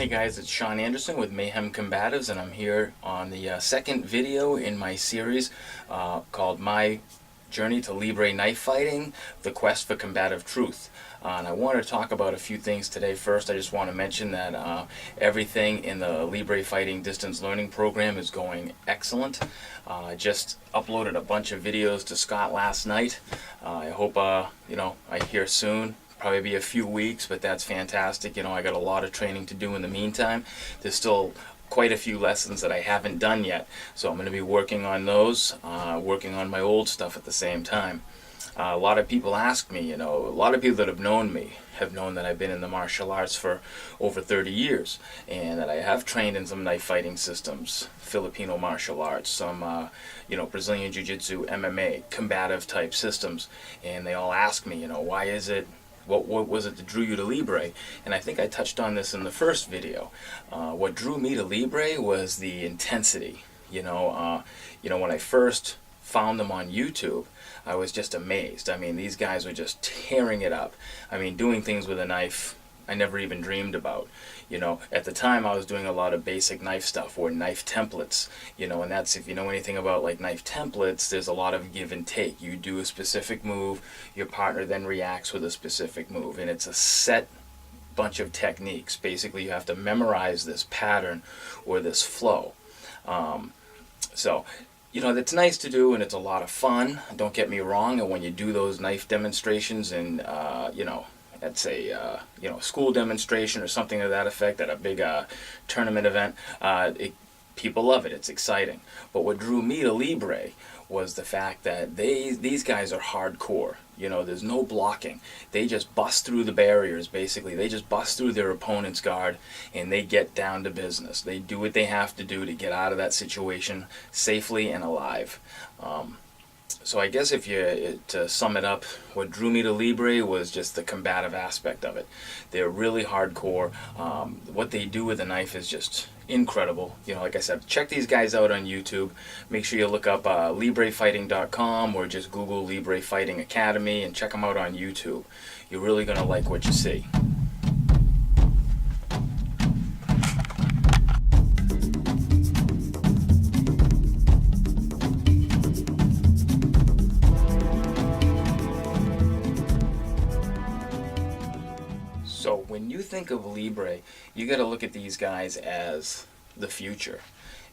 Hey guys, it's Sean Anderson with Mayhem Combatives, and I'm here on the second video in my series called My Journey to Libre Knife Fighting, The Quest for Combative Truth. And I want to talk about a few things today. First, I just want to mention that everything in the Libre Fighting Distance Learning Program is going excellent. I just uploaded a bunch of videos to Scott last night. I hope, I hear soon. Probably be a few weeks, but that's fantastic. I got a lot of training to do in the meantime. There's still quite a few lessons that I haven't done yet, so I'm going to be working on those, working on my old stuff at the same time. A lot of people ask me, a lot of people that have known me have known that I've been in the martial arts for over 30 years, and that I have trained in some knife fighting systems, Filipino martial arts, some, Brazilian Jiu-Jitsu, MMA, combative type systems, and they all ask me, why is it, what was it that drew you to Libre? And I think I touched on this in the first video. What drew me to Libre was the intensity. When I first found them on YouTube, I was just amazed. I mean, these guys were just tearing it up. I mean, doing things with a knife I never even dreamed about. At the time I was doing a lot of basic knife stuff or knife templates, and that's, if you know anything about like knife templates, there's a lot of give and take. You do a specific move, your partner then reacts with a specific move, and it's a set bunch of techniques. Basically, you have to memorize this pattern or this flow. That's nice to do, and it's a lot of fun. Don't get me wrong. And when you do those knife demonstrations and, at a school demonstration or something to that effect at a big tournament event, people love it. It's exciting. But what drew me to Libre was the fact that these guys are hardcore. There's no blocking. They just bust through the barriers, basically. They just bust through their opponent's guard, and they get down to business. They do what they have to do to get out of that situation safely and alive. So I guess to sum it up, what drew me to Libre was just the combative aspect of it. They're really hardcore. What they do with a knife is just incredible. Like I said, check these guys out on YouTube. Make sure you look up LibreFighting.com or just Google Libre Fighting Academy and check them out on YouTube. You're really going to like what you see. So when you think of Libre, you got to look at these guys as the future.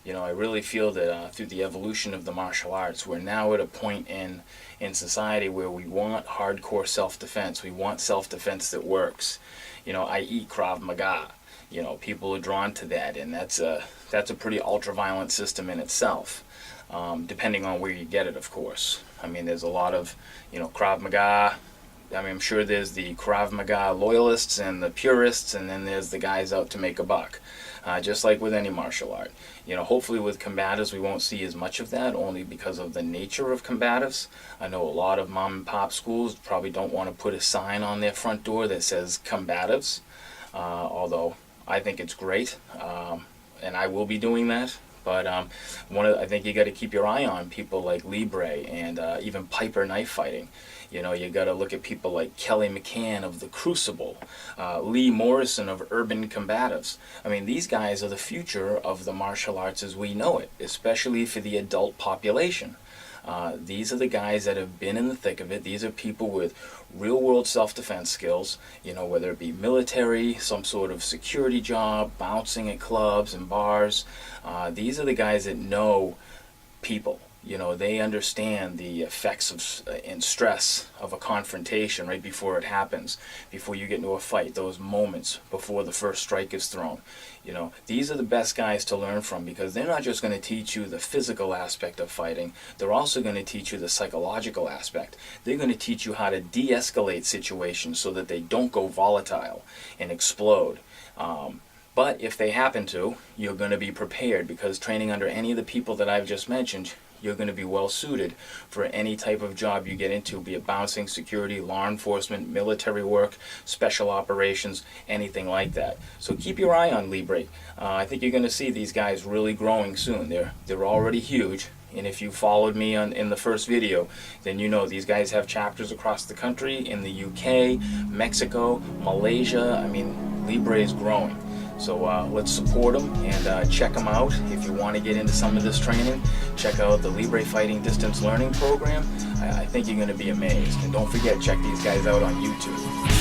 I really feel that through the evolution of the martial arts, we're now at a point in society where we want hardcore self-defense. We want self-defense that works. I.e. Krav Maga. People are drawn to that, and that's a pretty ultra-violent system in itself, depending on where you get it, of course. I mean, there's a lot of, Krav Maga. I'm sure there's the Krav Maga loyalists and the purists, and then there's the guys out to make a buck. Just like with any martial art. Hopefully with combatives we won't see as much of that, only because of the nature of combatives. I know a lot of mom and pop schools probably don't want to put a sign on their front door that says combatives, although I think it's great, and I will be doing that. But I think you got to keep your eye on people like Libre and even Piper knife fighting. You got to look at people like Kelly McCann of the Crucible, Lee Morrison of Urban Combatives. I mean, these guys are the future of the martial arts as we know it, especially for the adult population. These are the guys that have been in the thick of it. These are people with real-world self-defense skills, whether it be military, some sort of security job, bouncing at clubs and bars. These are the guys that know people. They understand the effects and stress of a confrontation right before it happens, before you get into a fight, those moments before the first strike is thrown. These are the best guys to learn from, because they're not just going to teach you the physical aspect of fighting, they're also going to teach you the psychological aspect. They're going to teach you how to de-escalate situations so that they don't go volatile and explode. But if they happen to, you're going to be prepared, because training under any of the people that I've just mentioned, you're going to be well suited for any type of job you get into, be it bouncing, security, law enforcement, military work, special operations, anything like that. So keep your eye on Libre. I think you're going to see these guys really growing soon. They're already huge. And if you followed me in the first video, then you know these guys have chapters across the country, in the UK, Mexico, Malaysia. I mean, Libre is growing. So let's support them and check them out. If you want to get into some of this training, check out the Libre Fighting Distance Learning Program. I think you're going to be amazed. And don't forget, check these guys out on YouTube.